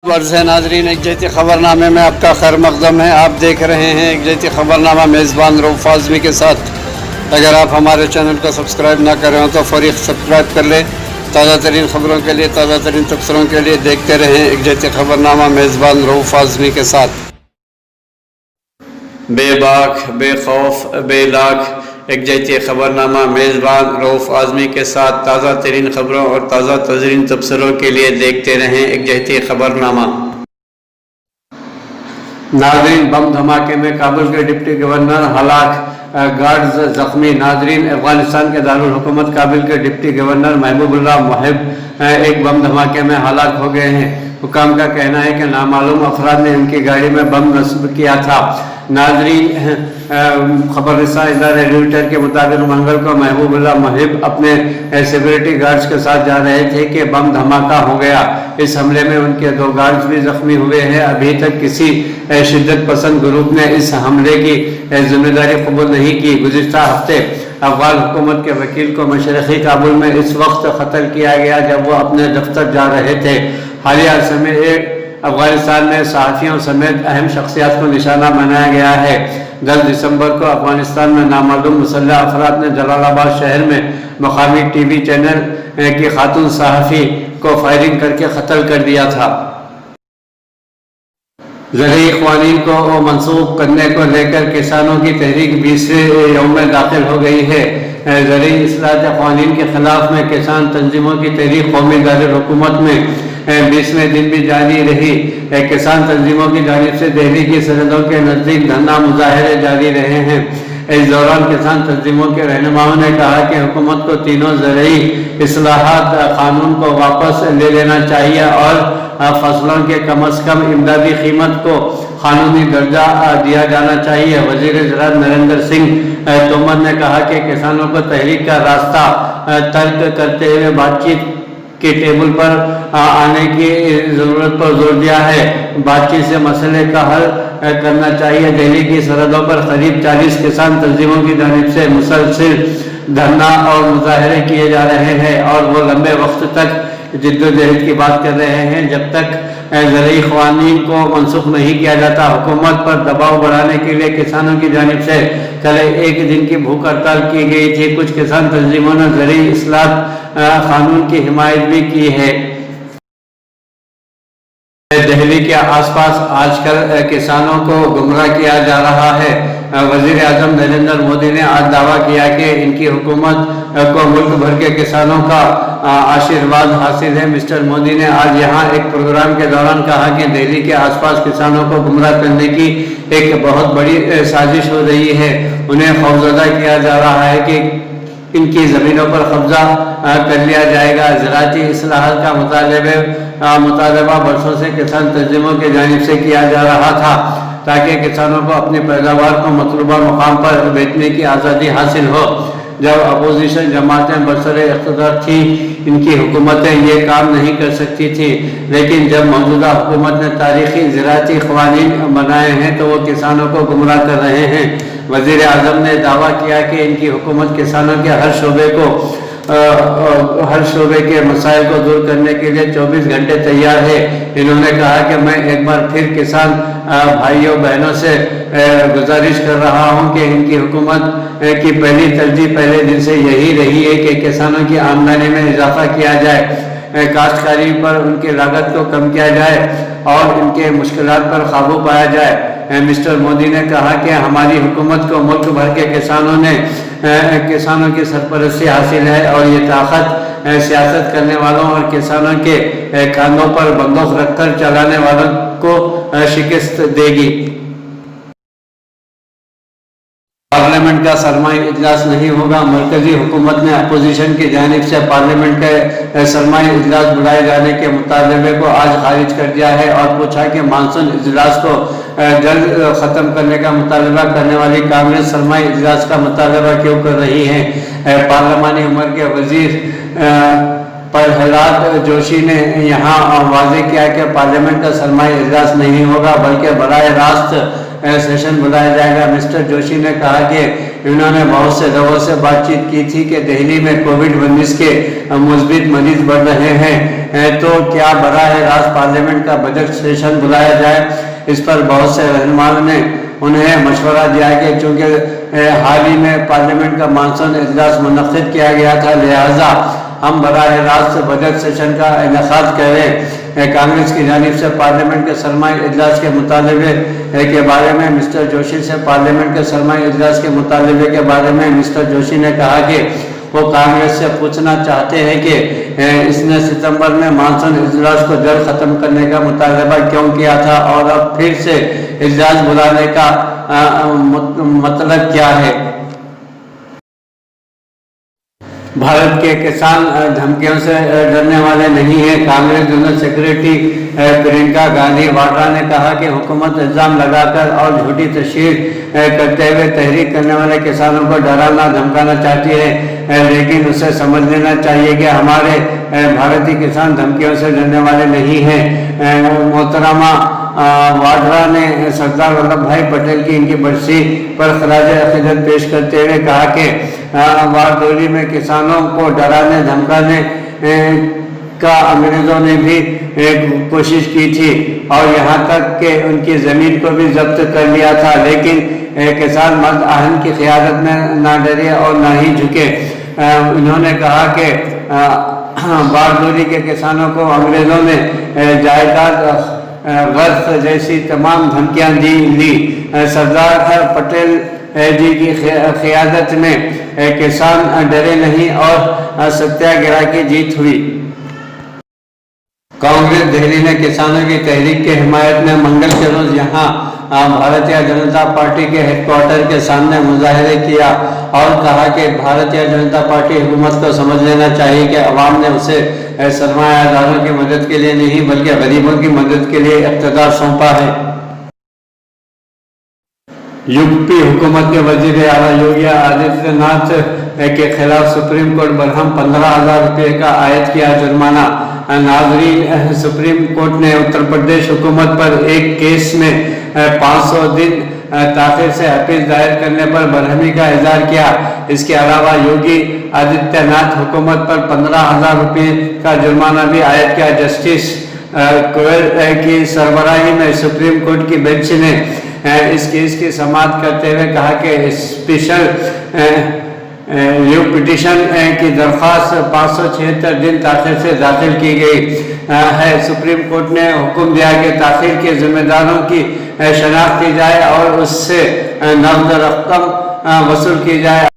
वर्ष है नाजरीन, एक जैती खबरनामे में आपका खैर मकदम है। आप देख रहे हैं एक जैती खबरनामा मेज़बान रऊफ आज़मी के साथ। अगर आप हमारे चैनल को सब्सक्राइब ना करें हो तो फौरी सब्सक्राइब कर लें। ताज़ा तरीन खबरों के लिए, ताज़ा तरीन तबसरों के लिए देखते रहें एक जैती खबरनामा मेज़बान रऊफ आज़मी के साथ। बेबाक, बेखौफ, बेलाख, एक जैती खबरनामा मेज़बान रऊफ आज़मी के साथ ताज़ा तरीन खबरों और ताज़ा तरीन तबसरों के लिए देखते रहें एक जैती खबरनामा। नाज़रीन, बम धमाके में काबुल के डिप्टी गवर्नर हलाक, गार्ड्स जख्मी। नाज़रीन, अफगानिस्तान के दारुल हुकूमत काबुल के डिप्टी गवर्नर महबूबुल्लाह मुहिब एक बम धमाके में हलाक हो गए हैं। हुकाम का कहना है कि नामालूम अफराद ने उनकी गाड़ी में बम नस्ब किया था। नाज़रीन, खबर रसा इदारे रॉयटर्स के मुताबिक मंगल को महबूबुल्लाह मुहिब अपने सिक्योरिटी गार्ड्स के साथ जा रहे थे कि बम धमाका हो गया। इस हमले में उनके 2 गार्ड्स भी जख्मी हुए हैं। अभी तक किसी शिद्दत पसंद ग्रुप ने इस हमले की जिम्मेदारी कबूल नहीं की। गुज़िश्ता हफ्ते अफगान हुकूमत के वकील को मशरक़ी काबुल में इस वक्त कत्ल किया गया जब वो अपने दफ्तर जा रहे थे। हालिया समय अफगानिस्तान में सहाफ़ियों समेत अहम शख्सियात को निशाना बनाया गया है। 10 दिसंबर को अफगानिस्तान में नामालूम मुसल्लह अफराद ने जलालाबाद शहर में मकामी टीवी चैनल की खातून सहाफ़ी को फायरिंग करके कत्ल कर दिया था। ज़रई क़वानीन को मनसूख करने को लेकर किसानों की तहरीक 20वें यौम में दाखिल हो गई है। ज़रई इस्लाह क़वानीन के खिलाफ में किसान तंजीमों की तहरीक कौमी दारुल हुकूमत में 20वें दिन भी जारी रही। किसान तंजीमों की जानिब से दिल्ली की सरहदों के नज़दीक धरना मुजाहरे जारी रहे हैं। इस दौरान किसान तंजीमों के रहनुमाओं ने कहा कि हुकूमत को तीनों ज़रई इस्लाहात कानून को वापस ले लेना चाहिए और फसलों के कम अज़ कम इमदादी कीमत को कानूनी दर्जा दिया जाना चाहिए। वज़ीर ज़राअत नरेंद्र सिंह तोमर ने कहा कि किसानों को तहरीक का रास्ता तर्क करते हुए बातचीत के टेबल पर आने की ज़रूरत पर जोर दिया है। बातचीत से मसले का हल करना चाहिए। दिल्ली की सरहदों पर करीब 40 किसान तंजीमों की जानिब से मुसलसल धरना और मुजाहरे किए जा रहे हैं और वो लंबे वक्त तक जिद्दोजहद की बात कर रहे हैं जब तक ज़रई क़वानीन को मनसूख नहीं किया जाता। हुकूमत पर दबाव बढ़ाने के लिए किसानों की जानिब से कल 1 दिन की भूख हड़ताल की गई थी। कुछ किसान तंजीमों ने ज़रई इस्लाह कानून की हिमायत भी की है। दिल्ली के आसपास आजकल किसानों को गुमराह किया जा रहा है। वज़ीर आज़म नरेंद्र मोदी ने आज दावा किया कि इनकी हुकूमत को मुल्क भर के किसानों का आशीर्वाद हासिल है। मिस्टर मोदी ने आज यहाँ एक प्रोग्राम के दौरान कहा कि दिल्ली के आसपास किसानों को गुमराह करने की एक बहुत बड़ी साजिश हो रही है। उन्हें खौफजदा किया जा रहा है कि इनकी ज़मीनों पर कब्जा कर लिया जाएगा। ज़राअती इस्लाहात का मुतालबा बरसों से किसान तंजीमों की जानिब से किया जा रहा था ताकि किसानों को अपनी पैदावार को मतलूबा मुकाम पर बेचने की आज़ादी हासिल हो। जब अपोजिशन जमातें बरसर इक़्तिदार थी, इनकी हुकूमतें ये काम नहीं कर सकती थी, लेकिन जब मौजूदा हुकूमत ने तारीख़ी ज़राअती क़वानीन बनाए हैं तो वो किसानों को गुमराह कर रहे हैं। वज़ीर आज़म ने दावा किया कि इनकी हुकूमत किसानों के हर शोबे के मसाइल को दूर करने के लिए 24 घंटे तैयार है। इन्होंने कहा कि मैं एक बार फिर किसान भाइयों बहनों से गुजारिश कर रहा हूं कि इनकी हुकूमत की पहली तरजीह पहले दिन से यही रही है कि किसानों की आमदनी में इजाफा किया जाए, काश्तकारी पर उनकी लागत को कम किया जाए और उनके मुश्किलात पर काबू पाया जाए। मिस्टर मोदी ने कहा कि हमारी हुकूमत को मुल्क भर के किसानों की सरपरस्ती हासिल है और ये ताकत सियासत करने वालों और किसानों के कांधों पर बंदूक रखकर चलाने वालों को शिकस्त देगी। पार्लियामेंट का सरमाई इजलास नहीं होगा। मरकजी हुकूमत ने अपोजिशन की जानिब से पार्लियामेंट के सरमाई इजलास बुलाए जाने के मुतालबे को आज खारिज कर दिया है और पूछा कि मानसून इजलास को जल्द ख़त्म करने का मुतालबा करने वाली कांग्रेस सरमाई इजलास का मुतालबा क्यों कर रही है। पार्लियामानी उम्र के वजीर प्रहलाद जोशी ने यहाँ वाज़ेह किया कि पार्लियामेंट का सरमाई इजलास नहीं होगा बल्कि बराह रास्त सेशन बुलाया जाएगा। मिस्टर जोशी ने कहा कि उन्होंने बहुत से लोगों से बातचीत की थी कि दिल्ली में कोविड-19 के मुस्बित मरीज बढ़ रहे हैं, तो क्या बराह रास्त पार्लियामेंट का बजट सेशन बुलाया जाए। इस पर बहुत से रहनुमाओं ने उन्हें मशवरा दिया कि चूँकि हाल ही में पार्लियामेंट का मानसून इजलास मुनक्किद किया गया था, लिहाजा हम बराह रास्त बजट सेशन का इनेकाद करें। कांग्रेस की जानिब से पार्लियामेंट के सरमाई इजलास के मुतालबे के बारे में मिस्टर जोशी से पार्लियामेंट के सरमाई इजलास के मुतालबे के बारे में मिस्टर जोशी ने कहा कि वो कांग्रेस से पूछना चाहते हैं कि इसने सितंबर में मानसून इजलास को जल्द ख़त्म करने का मुतालबा क्यों किया था और अब फिर से इजलास बुलाने का मतलब क्या है। भारत के किसान धमकियों से डरने वाले नहीं हैं। कांग्रेस जनरल सेक्रेटरी प्रियंका गांधी वाड्रा ने कहा कि हुकूमत इल्ज़ाम लगाकर और झूठी तशहीर करते हुए तहरीक करने वाले किसानों को डराना धमकाना चाहती है, लेकिन उसे समझ लेना चाहिए कि हमारे भारतीय किसान धमकियों से डरने वाले नहीं हैं। मोहतरमा वाड्रा ने सरदार वल्लभ भाई पटेल की इनकी बरसी पर खराज अकीदत पेश करते हुए कहा कि बारदोली में किसानों को डराने धमकाने का अंग्रेजों ने भी कोशिश की थी और यहाँ तक कि उनकी ज़मीन को भी जब्त कर लिया था, लेकिन किसान मर्द आहन की क़यादत में ना डरे और ना ही झुके। उन्होंने कहा कि बारदोली के किसानों को अंग्रेज़ों ने जायदाद गर्फ जैसी तमाम धमकियाँ दी। सरदार पटेल जी की क़यादत में किसान डरे नहीं और सत्याग्रह की जीत हुई। कांग्रेस दिल्ली ने किसानों की तहरीक की हिमायत में मंगल के रोज यहाँ भारतीय जनता पार्टी के हेडक्वार्टर के सामने मुजाहरे किया और कहा कि भारतीय जनता पार्टी हुकूमत को समझ लेना चाहिए कि अवाम ने उसे सरमायादारों की मदद के लिए नहीं बल्कि गरीबों की मदद के लिए इख्तियार सौंपा है। यूपी हुकूमत के वजीर आला योगी आदित्यनाथ के खिलाफ सुप्रीम कोर्ट बरहम 15,000 रुपये का आयद किया जुर्माना। नाजरीन, सुप्रीम कोर्ट ने उत्तर प्रदेश हुकूमत पर एक केस में 500 दिन ताख़ीर से अपील दायर करने पर बरहमी का इज़हार किया। इसके अलावा योगी आदित्यनाथ हुकूमत पर 15,000 रुपये का जुर्माना भी आयद किया। जस्टिस गोयल की सरबराही में सुप्रीम कोर्ट की बेंच ने इस केस की समाअत करते हुए कहा कि स्पेशल लीव पिटीशन की दरख्वास्त 576 दिन ताख़ीर से दाखिल की गई है। सुप्रीम कोर्ट ने हुक्म दिया कि ताख़ीर के जिम्मेदारों की शनाख्त की जाए और उससे नक़द रकम वसूल की जाए।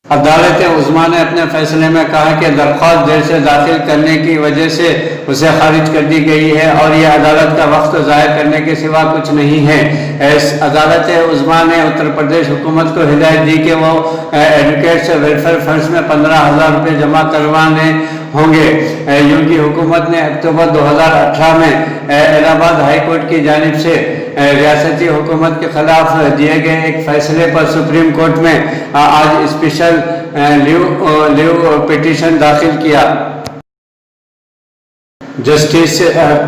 अदालत उज़्मा ने अपने फैसले में कहा कि दरख्वास्त देर से दाखिल करने की वजह से उसे खारिज कर दी गई है और यह अदालत का वक्त ज़ाया करने के सिवा कुछ नहीं है। अदालत उज़्मा ने उत्तर प्रदेश हुकूमत को हिदायत दी कि वो एडवोकेट्स वेलफेयर फंड्स में 15,000 रुपये जमा करवाने होंगे। यूपी हुकूमत ने अक्टूबर 2018 में इलाहाबाद हाई कोर्ट की जानिब से रियासती हुकूमत के खिलाफ दिए गए एक फैसले पर सुप्रीम कोर्ट में आज स्पेशल लीव पिटीशन दाखिल किया। जस्टिस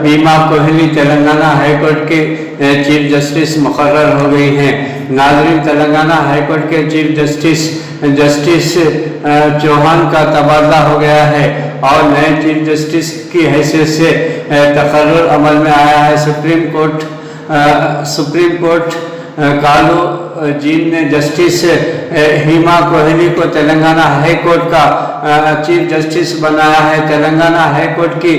बीमा कोहली तेलंगाना हाई कोर्ट के चीफ जस्टिस मुकर्रर हो गई हैं। नाज़रीन, तेलंगाना हाई कोर्ट के चीफ जस्टिस चौहान का तबादला हो गया है और नए चीफ जस्टिस की हैसियत से तकर्रुर अमल में आया है। सुप्रीम कोर्ट कालू जीन ने जस्टिस हिमा कोहली को तेलंगाना हाई कोर्ट का चीफ जस्टिस बनाया है। तेलंगाना हाई कोर्ट की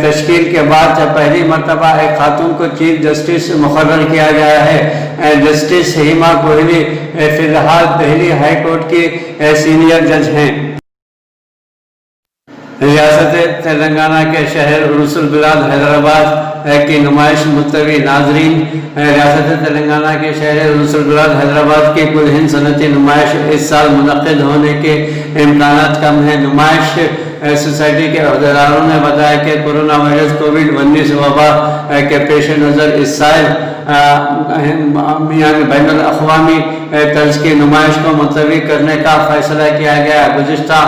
तश्कील के बाद पहली मरतबा एक खातून को चीफ जस्टिस मुकर्रर किया गया है। जस्टिस हिमा कोहली फिलहाल दिल्ली हाई कोर्ट की सीनियर जज हैं। रियासत तेलंगाना के शहर उर्सुल बिलाद हैदराबाद की नुमाइश मुलतवी। नाजरीन, रियासत तेलंगाना के शहर उर्सुल बिलाद हैदराबाद की कुल हिंद सनती नुमाइश इस साल मुनक़्क़िद होने के इम्कानात कम है। नुमाइश सोसाइटी के अहदेदारों ने बताया कि कोरोना वायरस कोविड-19 वबा के पेश नज़र इस साल बैनुल अक़वामी तर्ज की नुमाइश को मुलतवी करने का फैसला किया गया। गुज़िश्ता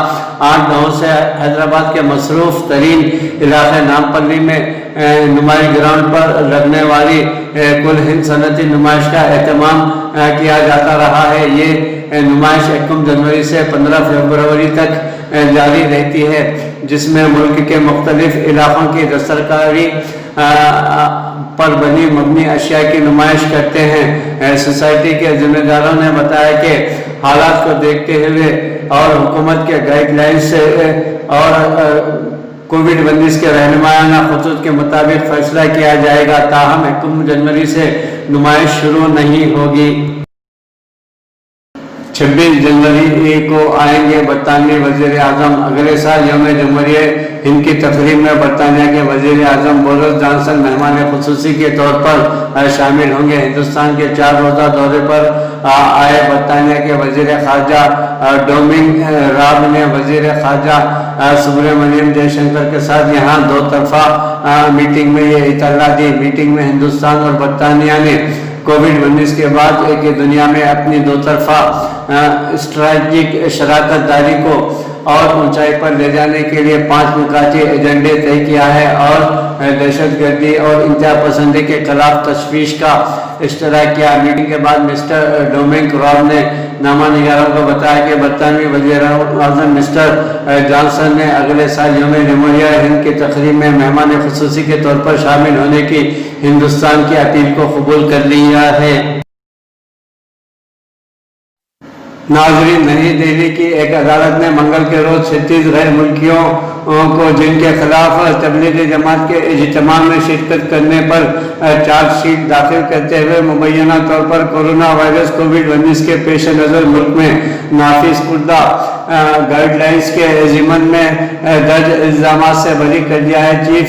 8 दिनों से हैदराबाद के मसरूफ़ तरीन इलाक़े नामपल्ली में نمائش گراؤنڈ پر لگنے والی کل ہند صنعتی نمائش کا اہتمام کیا جاتا رہا ہے۔ یہ نمائش 1 جنوری سے 15 فروری تک جاری رہتی ہے، جس میں ملک کے مختلف علاقوں کی دستکاری پر بنی مبنی اشیاء کی نمائش کرتے ہیں۔ سوسائٹی کے ذمہ داروں نے بتایا کہ حالات کو دیکھتے ہوئے اور حکومت کے گائیڈ لائنز اور کووڈ-19 کے رہنمایانہ خطوط کے مطابق فیصلہ کیا جائے گا، تاہم 1 جنوری سے نمائش شروع نہیں ہوگی۔ 26 جنوری کو آئیں گے برطانوی وزیر اعظم۔ اگلے سال یوم جمہوریہ ہند کی تقریب میں برطانیہ کے وزیر اعظم بورس جانسن مہمان خصوصی کے طور پر شامل ہوں گے۔ ہندوستان کے 4 روزہ دورے پر آئے برطانیہ کے وزیر خارجہ ڈومنگ راب نے وزیر خارجہ سبرامنیم جے شنکر کے ساتھ یہاں 2 طرفہ میٹنگ میں یہ اطلاع دی۔ میٹنگ میں ہندوستان اور برطانیہ نے کووڈ-19 کے بعد کی دنیا میں اپنی 2 طرفہ اسٹریٹجک شراکت داری کو اور اونچائی پر لے جانے کے لیے 5 نکاتی ایجنڈے طے کیا ہے اور دہشت گردی اور انتہا پسندی کے خلاف تشویش کا اشتراک کیا۔ میٹنگ کے بعد مسٹر ڈومنگ راب نے نامہ نگاروں کو بتایا کہ برطانوی وزیر اعظم مسٹر جانسن نے اگلے سال یوم جمہوریہ ہند کی تقریب میں مہمان خصوصی کے طور پر شامل ہونے کی ہندوستان کی اپیل کو قبول کر لیا ہے۔ ناظرین، نئی دہلی کی ایک عدالت نے منگل کے روز 36 غیر ملکیوں کو جن کے خلاف تبلیغی جماعت کے اجتماع میں شرکت کرنے پر چارج شیٹ داخل کرتے ہوئے مبینہ طور پر کورونا وائرس کووڈ-19 کے پیش نظر ملک میں نافذ کردہ گائیڈ لائنز کے ضمن میں درج الزامات سے بری کر دیا ہے۔ Chief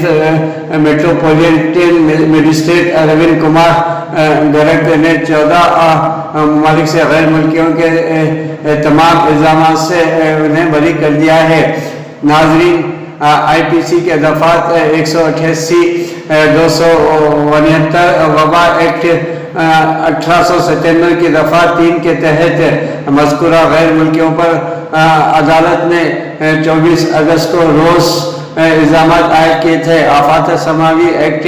metropolitan magistrate Arvind Kumar Garg نے 14 ممالک سے غیر ملکیوں کے تمام الزامات سے انہیں بری کر دیا ہے۔ ناظرین، آئی پی سی کے دفعات 188 269 وبا ایکٹ 1897 کی دفعہ 3 کے تحت مذکورہ غیر ملکیوں پر عدالت نے 24 اگست کو روز الزامات عائد کیے تھے۔ آفات سماوی ایکٹ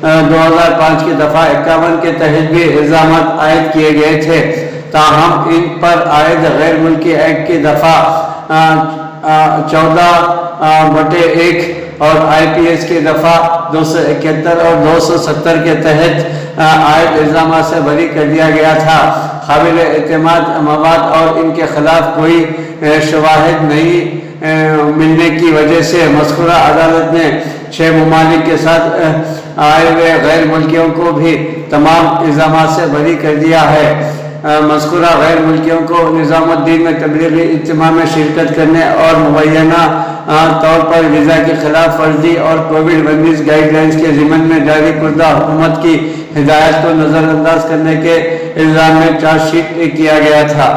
2005 کی دفعہ 51 کے تحت بھی الزامات عائد کیے گئے تھے، تاہم ان پر عائد غیر ملکی ایکٹ کی دفعہ 14/1 اور آئی پی ایس کی دفعہ 271 اور 270 کے تحت عائد الزامات سے بری کر دیا گیا تھا۔ قابل اعتماد مواد اور ان کے خلاف کوئی شواہد نہیں ملنے کی وجہ سے مذکورہ عدالت نے 6 ممالک کے ساتھ آئے ہوئے غیر ملکیوں کو بھی تمام الزامات سے بری کر دیا ہے۔ مذکورہ غیر ملکیوں کو نظام الدین میں تبلیغی اجتماع میں شرکت کرنے اور مبینہ طور پر ویزا کی خلاف ورزی اور کووڈ-19 گائیڈ لائنز کے ضمن میں جاری کردہ حکومت کی ہدایت کو نظر انداز کرنے کے الزام میں چارج شیٹ کیا گیا تھا۔